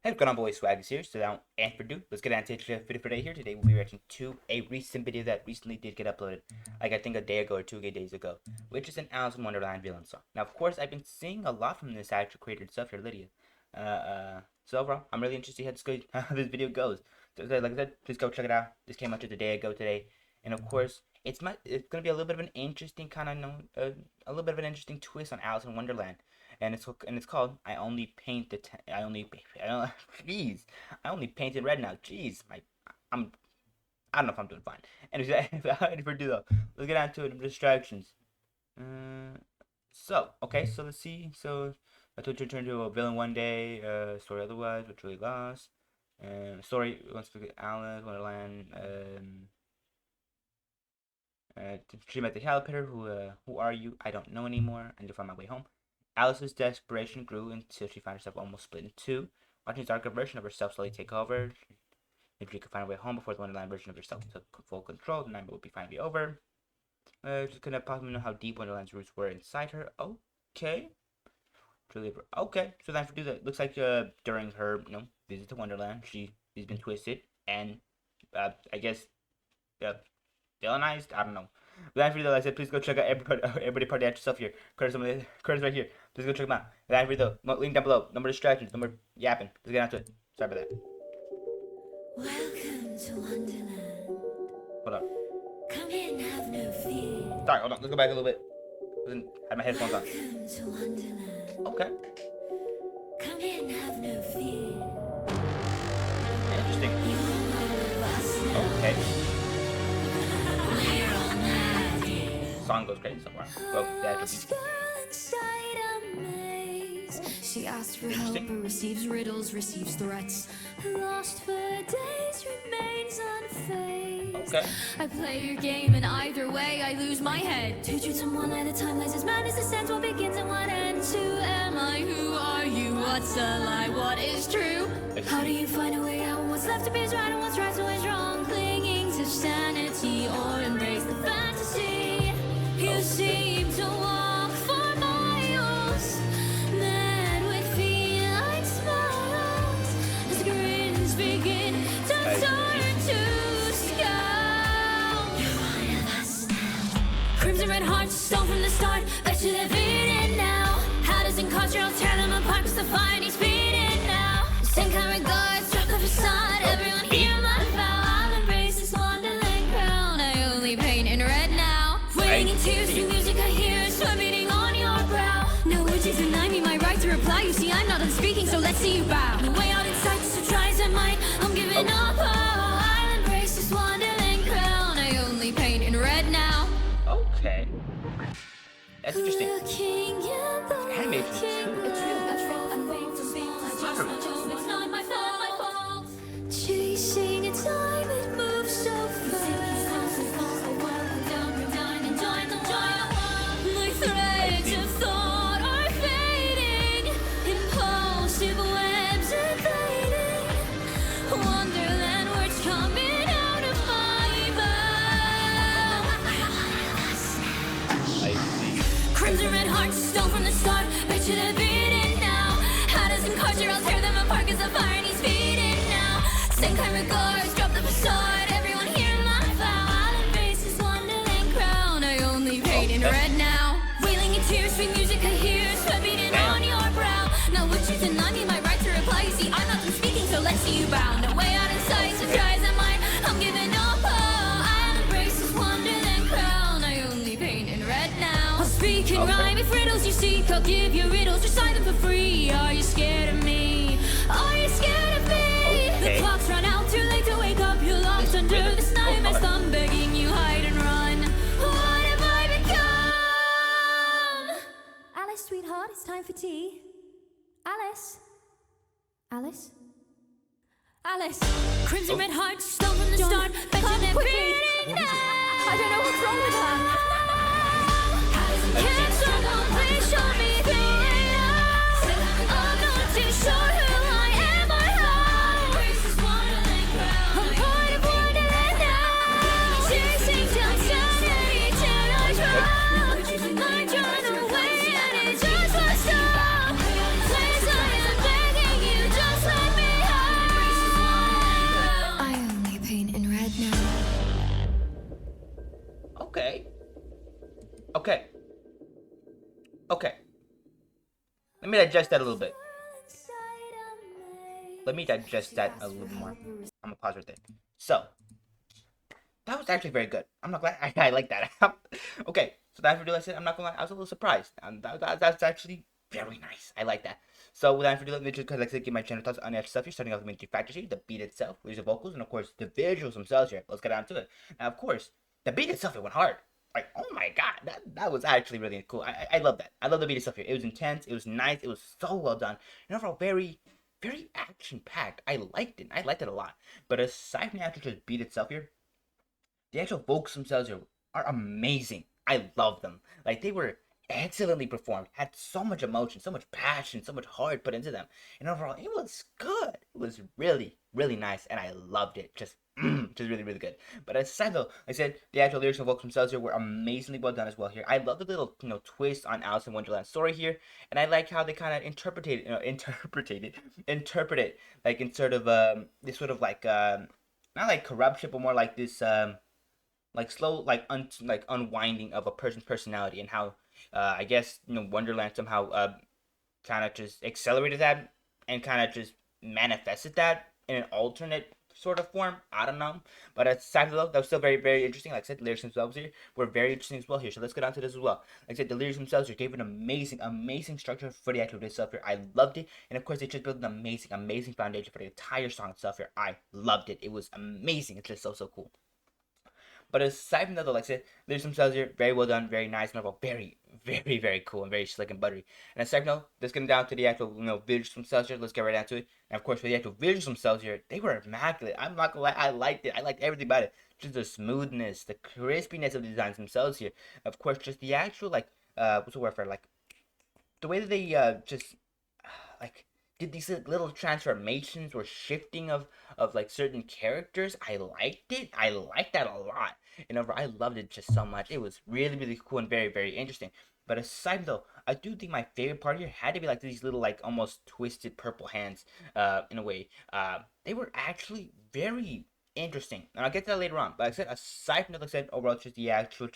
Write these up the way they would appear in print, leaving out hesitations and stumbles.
Hey, what's going on, boys? Swaggys here. So now, and for do, let's get on to today's video for today. Here today, we'll be reacting to a recent video that recently did get uploaded, like I think a day ago or 2 days ago, which is an Alice in Wonderland villain song. Now, of course, I've been seeing a lot from this actual creator itself here, Lydia. So overall, I'm really interested to see how this video goes. So, like I said, please go check it out. This came out just a day ago today, and of course, it's gonna be a little bit of an interesting kind of a little bit of an interesting twist on Alice in Wonderland. And it's called I only paint the I only jeez I only painted red now. Jeez, I'm I don't know if I'm doing fine. Anyways, if we do though, let's get on to it. Distractions. So let's see. So I told you to turn into a villain one day. Story otherwise, which really lost. Story once we get Alice Wonderland. Dream at the Calipater. Who are you? I don't know anymore. I need to find my way home. Alice's desperation grew until she found herself almost split in two. Watching the darker version of herself slowly take over. If she could find her way home before the Wonderland version of herself took full control, the nightmare would be finally over. Just couldn't possibly know how deep Wonderland's roots were inside her. Okay. Okay, so then for do that, looks like during her visit to Wonderland, she's been twisted and I guess villainized. I don't know. But after that, I said, please go check out everybody party at yourself here. Curtis right here. Please go check them out. And after that, link down below. No more distractions. No more yapping. Let's get on to it. Sorry about that. Welcome to Wonderland. Hold on. Come in, have no fear. Sorry, hold on. Let's go back a little bit. Had my headphones on. Welcome to Wonderland. Okay. Come in, have no fear. Interesting. Okay. Song goes crazy somewhere. Well, that's She asks for help but receives riddles, receives threats. Lost for days, remains unfazed. Okay. I play your game and either way I lose my head. Two truths and one lie, the time lies as madness ascends. What begins and what ends? Who am I? Who are you? What's a lie? What is true? How do you find a way out? What's left to be is right and what's right's always wrong? Clinging to sanity or embrace the fantasy. You seem to walk for miles, mad with feline smiles, as grins begin to turn to scowl. You're one of us now. Crimson red hearts stole from the start, bet you they're beaten now. How doesn't cost your own, tear them apart, cause the fire needs beating now. Same kind regards, drop the facade, everyone hear my vow. I'll embrace this Wonderland crown, I only paint in red now. Waiting in tears, the music I hear, sweat beating on your brow. No words deny me my right to reply. You see, I'm not done speaking, so let's see you bow. No way out in sight, so try as I might, I'm giving up. Oh, I'll embrace this Wonderland crown. I only paint in red now. Okay. That's interesting. Looking at the Animation too. It's really It's not my fault. Chasing a time, it moves so fast. My threads of thought are fading, impulsive webs invading. Wonderland words coming out of my mouth. I see. Crimson red hearts stole from the start, bet you they're beaten now. How doesn't culture, I'll tear them apart, cause the fire needs feeding now. Same kind regards, drop the facade, everyone hear my vow. I'll embrace this Wonderland crown, I only paint in red now. Wailing in tears, sweet music I hear, sweat beating on your brow. Now would you deny me my right to reply? You see, I'm not done speaking, so let's see you bow. No way out in sight, so try as I might, I'm giving up. Oh, I'll embrace this Wonderland crown, I only paint in red now. I'll speak and rhyme if riddles you seek, I'll give you riddles, recite them for free. Are you scared of me? Are you scared of me? The clock's run out, too late to wake up. You're locked under this nightmare's thumb, begging you hide and run. What have I become? Alice, sweetheart, it's time for tea. Alice? Alice? Alice? Crimson red heart, stole from the start, bet you they're beating now. I don't know what's wrong with her. Can't struggle, please show me the way out. I'm not too sure who I am or how. I'm part of Wonderland now. Chasing down sanity till I drown. Mind run away and it just won't stop. Please, I am begging you, just let me Let me digest that a little bit. Let me digest that a little more. I'm gonna pause right there. So, that was actually very good. I'm not glad. I like that. Okay, so that's what I said. I'm not gonna lie. I was a little surprised. That's actually very nice. I like that. So without further ado, just because I said, give my general thoughts on the actual stuff here, starting off with the main three factors here, the beat itself, with the vocals, and of course the visuals themselves here. Let's get on to it. Now, of course, the beat itself, it went hard. Like, oh my god, that was actually really cool. I love that. I love the beat itself here. It was intense. It was nice. It was so well done. And overall, very action packed. I liked it. I liked it a lot. But aside from the actual just beat itself here, the actual vocals themselves are amazing. I love them. Like, they were excellently performed, had so much emotion, so much passion, so much heart put into them. And overall, it was good. It was really nice, and I loved it. Just really good. But aside though, like I said, the actual lyrics and vocals themselves here were amazingly well done as well here. I love the little, twist on Alice in Wonderland's story here, and I like how they kind of interpret it, like in sort of this sort of like not like corruption, but more like this like slow like unwinding of a person's personality, and how I guess Wonderland somehow kind of just accelerated that and kind of just manifested that in an alternate sort of form. I don't know, but aside though, that was still very interesting. Like I said, the lyrics themselves here were very interesting as well here. So let's get on to this as well. Like I said, the lyrics themselves here gave an amazing structure for the actual itself here. I loved it, and of course they just built an amazing foundation for the entire song itself here. I loved it. It was amazing. It's just so cool. But aside from that, though, like I said, lyrics themselves here, very well done, very nice, and overall very cool and very slick and buttery. And aside from that, let's get down to the actual, visuals themselves here. Let's get right down to it. And of course, for the actual visuals themselves here, they were immaculate. I'm not gonna lie, I liked it. I liked everything about it. Just the smoothness, the crispiness of the designs themselves here. Of course, just the actual, like, what's the word for it? Like, the way that they, just, like, did these little transformations or shifting of like certain characters. I liked it. I liked that a lot. And overall, I loved it just so much. It was really cool and very interesting. But aside though, I do think my favorite part here had to be like these little like almost twisted purple hands in a way. They were actually very interesting. And I'll get to that later on. But like I said, aside from that, like I said, overall just the actual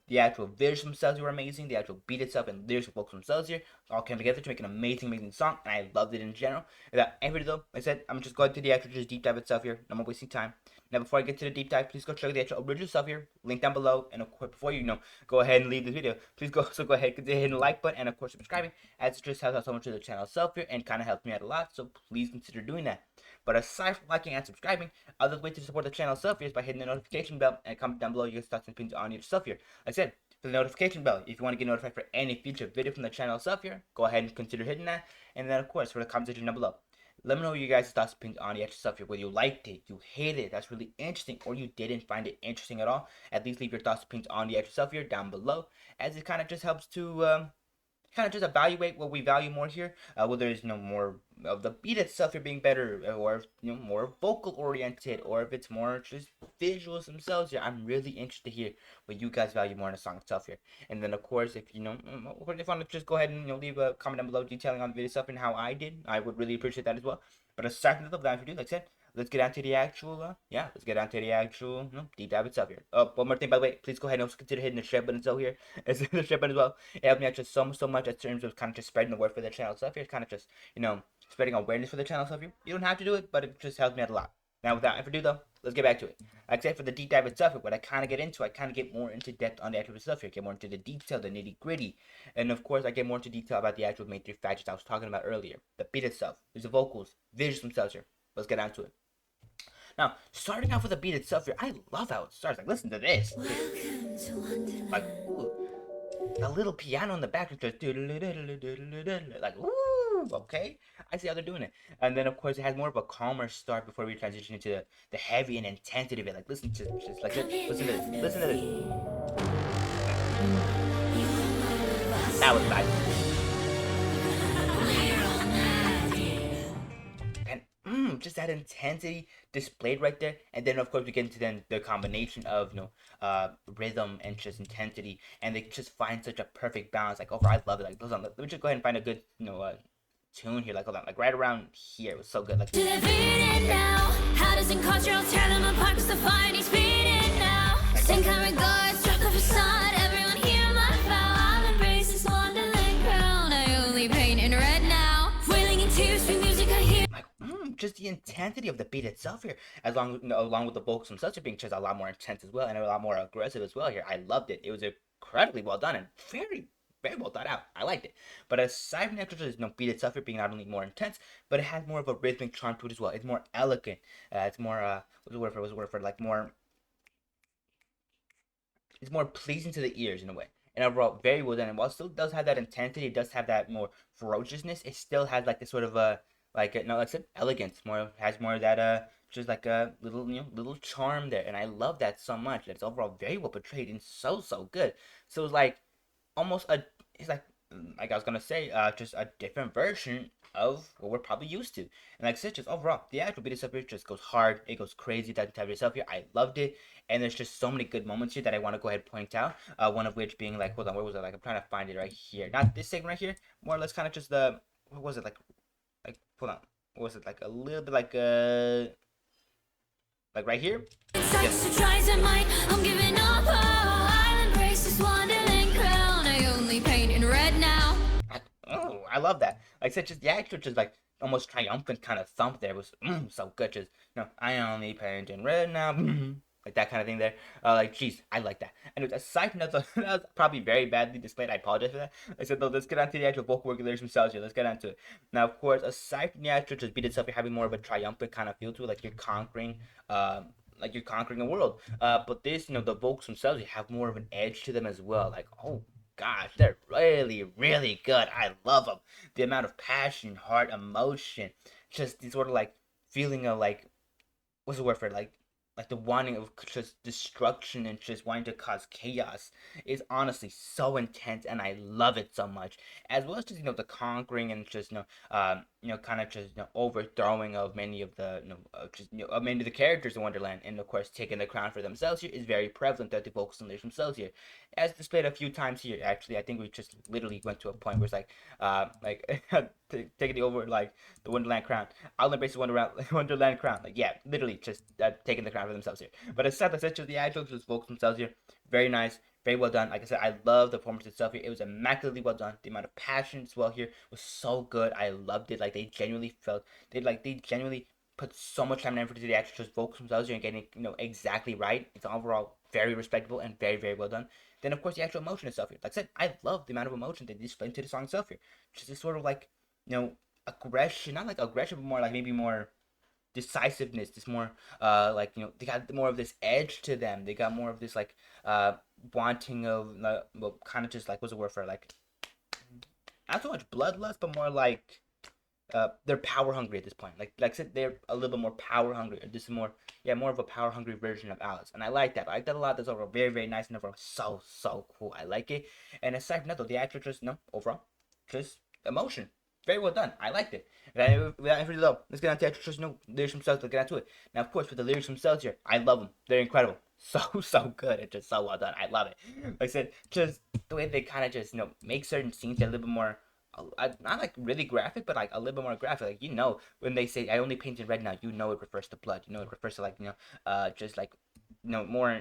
the actual visuals themselves were amazing. The actual beat itself and lyrics and vocals themselves here all came together to make an amazing song, and I loved it in general. Without any further ado, like I said, I'm just going to the actual just deep dive itself here. No more wasting time. Now, before I get to the deep dive, please go check out the actual original stuff here. Link down below. And of course, before you go ahead and leave this video, please go ahead and hit the like button, and of course subscribing, as it just helps out so much to the channel itself here and kind of helps me out a lot. So please consider doing that. But aside from liking and subscribing, other ways to support the channel itself here is by hitting the notification bell and comment down below your thoughts and opinions on yourself here. Like I said, for the notification bell, if you want to get notified for any future video from the channel itself here, go ahead and consider hitting that. And then of course, for the comment section down below, let me know your guys' thoughts and opinions on the extra stuff here. Whether you liked it, you hated it, that's really interesting, or you didn't find it interesting at all. At least leave your thoughts and opinions on the extra stuff here down below, as it kind of just helps to kind of just evaluate what we value more here. Whether it's more of the beat itself here being better, or more vocal oriented, or if it's more just visuals themselves here. I'm really interested to hear what you guys value more in the song itself here. And then of course, if you want to just go ahead and leave a comment down below detailing on the video stuff and how I did, I would really appreciate that as well. But aside from that, without further ado, like I said, let's get down to the actual, let's get down to the actual deep dive itself here. One more thing, by the way, please go ahead and also consider hitting the share button so here. As the share button as well. It helped me out just so much in terms of kind of just spreading the word for the channel itself here. Kind of just, spreading awareness for the channel itself here. You don't have to do it, but it just helps me out a lot. Now, without further ado, though, let's get back to it. Like I said, for the deep dive itself, what I kind of get into, I kind of get more into depth on the actual stuff here, get more into the detail, the nitty gritty, and of course, I get more into detail about the actual main three factors I was talking about earlier. The beat itself, there's the vocals, visuals themselves here. Let's get down to it. Now, starting off with the beat itself here, I love how it starts. Like, listen to this. Like, ooh, the little piano in the background just like, ooh, okay. I see how they're doing it. And then, of course, it has more of a calmer start before we transition into the heavy and intensity of it. Like, listen to just like this. Listen to this. Listen to this. That was nice. Just that intensity displayed right there. And then of course we get into then the combination of rhythm and just intensity, and they just find such a perfect balance. Like, overall, I love it. Like, let me just go ahead and find a good tune here. Like, hold on, like right around here. It was so good. Like, Do they beat it now? How does it cost your tear them apart? Cause the fire needs beating now. Same kind regards, drop the facade. Everyone hear my vow. I'll embrace this wonderland crown. I only pray like just the intensity of the beat itself here, along with the vocals themselves being just a lot more intense as well and a lot more aggressive as well here. I loved it. It was incredibly well done and very well thought out. I liked it. But aside from the actual just beat itself here being not only more intense, but it has more of a rhythmic charm to it as well. It's more elegant. It's more what's the word for like more, it's more pleasing to the ears in a way. And overall, very well done. And while it still does have that intensity, it does have that more ferociousness. It still has like this sort of no, like I said, elegance. More has more of that just like a little little charm there. And I love that so much. It's overall very well portrayed and so good. So it's like almost a it's like I was gonna say just a different version of what we're probably used to. And like I said, just overall, the actual beat itself here just goes hard, it goes crazy. That type of itself here, I loved it. And there's just so many good moments here that I want to go ahead and point out. One of which being like, hold on, where was it? Like I'm trying to find it right here. Not this segment right here. More or less, kind of just the what was it like hold on, what was it like a little bit like right here. I'm giving up. I'll embrace this wonderland crown. I only paint in red now. I love that. Like I said, just the actual just like almost triumphant kind of thump there was so good. Just no, I only paint in red now. Like that kind of thing there. Like, geez, I like that. And aside from that, that was probably very badly displayed. I apologize for that. I said, though, let's get on to the actual vocal regulators themselves here. Let's get on to it. Now, of course, aside from the actual just beat itself, you're having more of a triumphant kind of feel to it, like you're conquering a world. But this, the vocals themselves, you have more of an edge to them as well. Like, oh gosh, they're really good. I love them. The amount of passion, heart, emotion, just the sort of like feeling of like, what's the word for it? Like the wanting of just destruction and just wanting to cause chaos is honestly so intense, and I love it so much. As well as just the conquering and just kind of just overthrowing of many of the many of the characters in Wonderland, and of course taking the crown for themselves here is very prevalent that they focus on themselves here, as displayed a few times here. Actually, I think we just literally went to a point where it's like taking the over like the Wonderland crown. I'll embrace the Wonderland crown. Like, yeah, literally just taking the crown for themselves here. But aside from such, the actual just folks themselves here, very nice, very well done. Like I said, I love the performance itself here. It was immaculately well done. The amount of passion as well here was so good. I loved it. Like they genuinely put so much time and effort into the actual just vocals themselves here and getting exactly right. It's overall very respectable and very well done. Then of course the actual emotion itself here. Like I said, I love the amount of emotion they displayed into the song itself here. Just this sort of like aggression, not like aggression, but more like maybe more decisiveness. This more like they got more of this edge to them. They got more of this like wanting of well, kind of just like, what's the word for it? Like not so much bloodlust, but more like they're power hungry at this point. Like I said, they're a little bit more power hungry. This is more of a power hungry version of Alice, and I like that. I like that a lot. That's overall very nice and overall so cool. I like it. And aside from that, though, the actor just overall just emotion. Very well done. I liked it. Without any further ado, let's get on to the actual just lyrics themselves. Let's get on to it. Now, of course, with the lyrics themselves here, I love them. They're incredible. So good. It's just so well done. I love it. Like I said, just the way they kind of just make certain scenes a little bit more not like really graphic, but like a little bit more graphic. Like when they say I only paint in red now, it refers to blood. It refers to like just like more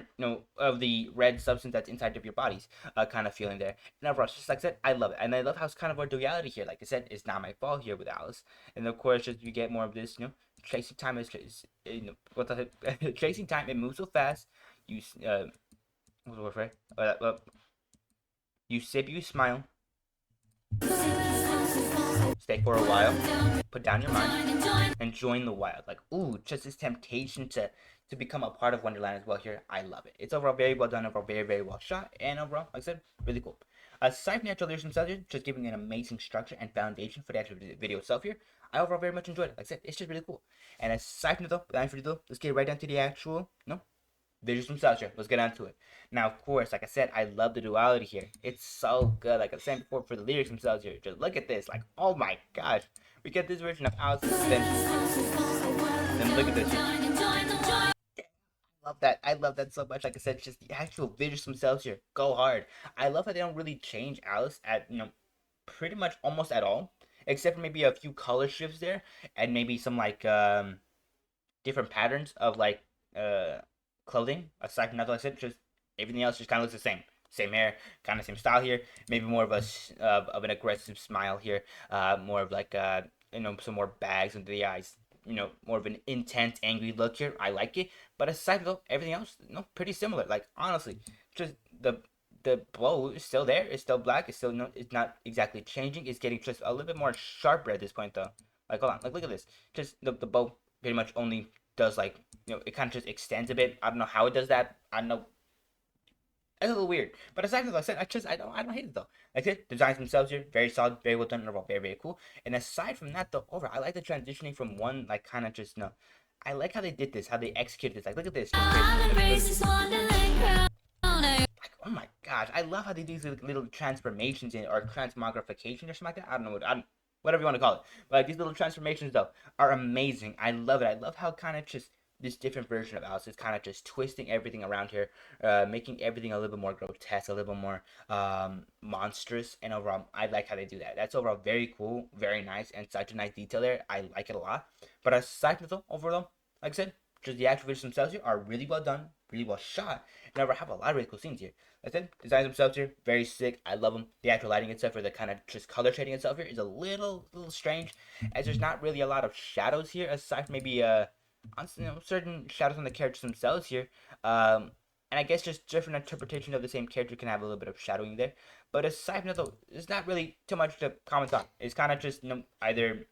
of the red substance that's inside of your bodies, kind of feeling there. And overall, just like I said, I love it, and I love how it's kind of a duality here. Like I said, it's not my fault here with Alice, and of course, just you get more of this. Chasing time is chasing time. It moves so fast. You what's the word for it? You sip, you smile. Stay for a while, put down your mind, and join the wild. Like, ooh, just this temptation to become a part of Wonderland as well here. I love it. It's overall very well done, overall very well shot, and overall, like I said, really cool. Aside from the actual lyrics themselves here, just giving an amazing structure and foundation for the actual video itself here, I overall very much enjoyed it. Like I said, it's just really cool. And aside from it though, let's get right down to the actual, visuals themselves here. Let's get on to it. Now, of course, like I said, I love the duality here. It's so good. Like I said before, for the lyrics themselves here, just look at this. Like, oh my gosh, we get this version of Alice, then look at this. Love that. I love that so much. Like I said, just the actual visuals themselves here go hard. I love how they don't really change Alice at pretty much almost at all, except for maybe a few color shifts there, and maybe some like different patterns of like clothing. Aside from that, like I said, just everything else just kind of looks the same. Same hair, kind of same style here. Maybe more of an aggressive smile here. More of like some more bags under the eyes. More of an intense, angry look here. I like it. But aside from everything else, pretty similar. Like honestly, just the bow is still there. It's still black. It's still it's not exactly changing. It's getting just a little bit more sharper at this point though. Like hold on, like look at this. Just the bow pretty much only does like it kind of just extends a bit. I don't know how it does that. I don't know. It's a little weird, but aside from that, like I said, I don't hate it though. Like it, designs themselves here, very solid, very well done, overall, very very cool. And aside from that, though, overall, I like the transitioning from one like kind of just no. I like how they did this, how they executed this. Like look at this. Like oh my gosh, I love how they do these little transformations in or transmogrification or something like that. I don't know whatever you want to call it. But like, these little transformations though are amazing. I love it. I love how kind of just this different version of Alice is kind of just twisting everything around here, making everything a little bit more grotesque, a little bit more monstrous, and overall, I like how they do that. That's overall very cool, very nice, and such a nice detail there. I like it a lot. But aside from that, overall, like I said, just the actual visuals themselves here are really well done, really well shot, and overall have a lot of really cool scenes here. Like I said, designs themselves here, very sick. I love them. The actual lighting itself, or the kind of just color shading itself here, is a little strange, as there's not really a lot of shadows here, aside from maybe on certain shadows on the characters themselves here. And I guess just different interpretation of the same character can have a little bit of shadowing there. But aside from that, though, there's not really too much to comment on. It's kind of just either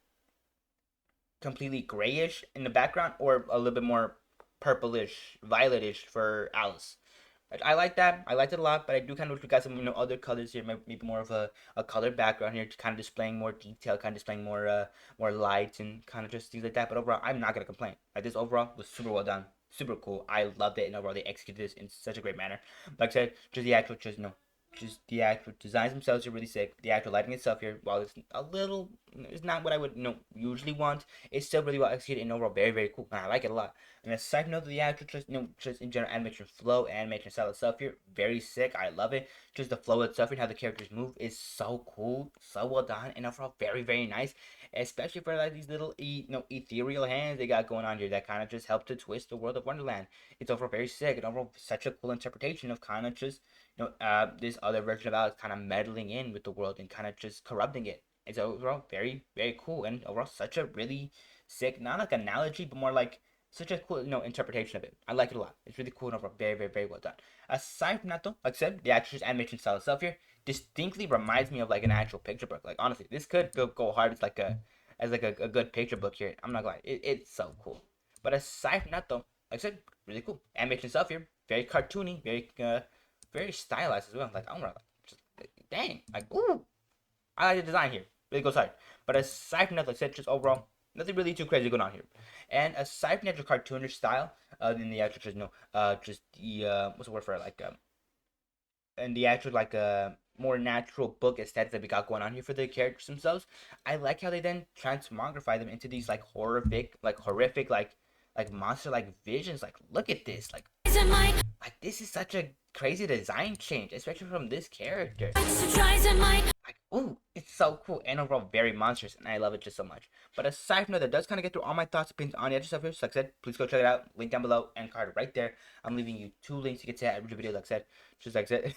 completely grayish in the background or a little bit more purplish, violetish for Alice. I like that. I liked it a lot, but I do kind of wish we got some other colors here, maybe more of a colored background here, to kind of displaying more detail, kind of displaying more light and kind of just things like that. But overall, I'm not gonna complain. Like this overall was super well done, super cool. I loved it, and overall they executed this in such a great manner. Like I said, just the actual designs themselves are really sick. The actual lighting itself here, while it's a little, it's not what I would usually want. It's still really well executed and overall very very cool, and I like it a lot. And aside from the actual just in general animation flow, animation style itself here, very sick. I love it. Just the flow itself and how the characters move is so cool, so well done, and overall very very nice. Especially for like these little ethereal hands they got going on here that kind of just help to twist the world of Wonderland. It's overall very sick and overall such a cool interpretation of kind of just this other version of Alex kind of meddling in with the world and kind of just corrupting it. It's overall very, very cool and overall such a really sick, not like analogy, but more like such a cool, interpretation of it. I like it a lot. It's really cool and overall very, very, very well done. Aside from that though, like I said, the actress animation style itself here distinctly reminds me of like an actual picture book. Like honestly, this could go hard as like a good picture book here. I'm not gonna lie, it's so cool. But aside from that though, like I said, really cool. Animation stuff here, very cartoony, very stylized as well. Like I'm like, just, dang, like ooh, I like the design here. Really goes hard. But aside from that, like I said, just overall, nothing really too crazy going on here. And aside from the actual cartoonish style, in the actual just the what's the word for it? Like and the actual like more natural book aesthetic that we got going on here for the characters themselves. I like how they then transmogrify them into these like horrific, like monster like visions. Like look at this, like this is such a crazy design change, especially from this character. Like, ooh, it's so cool and overall very monstrous, and I love it just so much. But aside from that does kind of get through all my thoughts, opinions on the other stuff here. So like I said, please go check it out. Link down below and card right there. I'm leaving you 2 links to get to every video. Like I said, just like I said,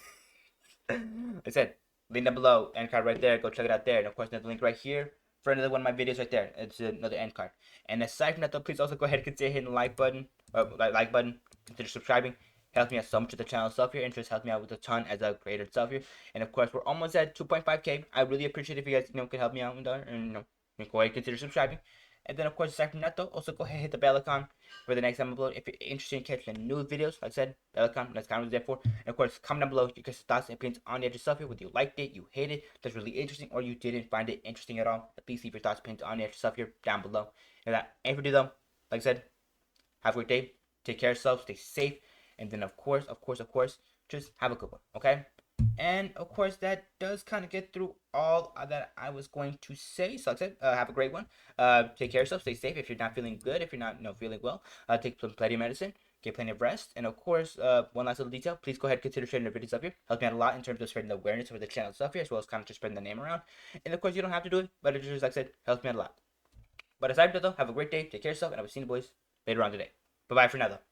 like I said, link down below and card right there. Go check it out there, and of course another link right here for another one of my videos right there. It's another end card. And aside from that though, please also go ahead and consider hitting the like button, like button. Consider subscribing. Helps me out so much with the channel stuff here, and just helps me out with a ton as a creator stuff here. And of course, we're almost at 2.5k. I really appreciate if you guys can help me out with that, and go ahead and consider subscribing. And then of course, aside from that though, also go ahead and hit the bell icon for the next time I upload. If you're interested in catching new videos, like I said, bell icon, that's kind of what it's there for. And of course, comment down below your guys' thoughts and opinions on the other stuff here. Whether you liked it, you hated it, that's really interesting, or you didn't find it interesting at all. Please leave your thoughts and opinions on the other stuff here down below. And that ain't for you though. Like I said, have a great day. Take care of yourself. Stay safe. And then of course, just have a good one, okay? And of course, that does kind of get through all that I was going to say. So like I said, have a great one. Take care of yourself. Stay safe. If you're not feeling good, if you're not feeling well, take plenty of medicine. Get plenty of rest. And of course, one last little detail. Please go ahead and consider sharing the videos up here. Helps me out a lot in terms of spreading the awareness for the channel stuff here, as well as kind of just spreading the name around. And of course, you don't have to do it, but it just, like I said, helps me out a lot. But aside from that though, have a great day. Take care of yourself, and I will see you boys later on today. Bye-bye for now though.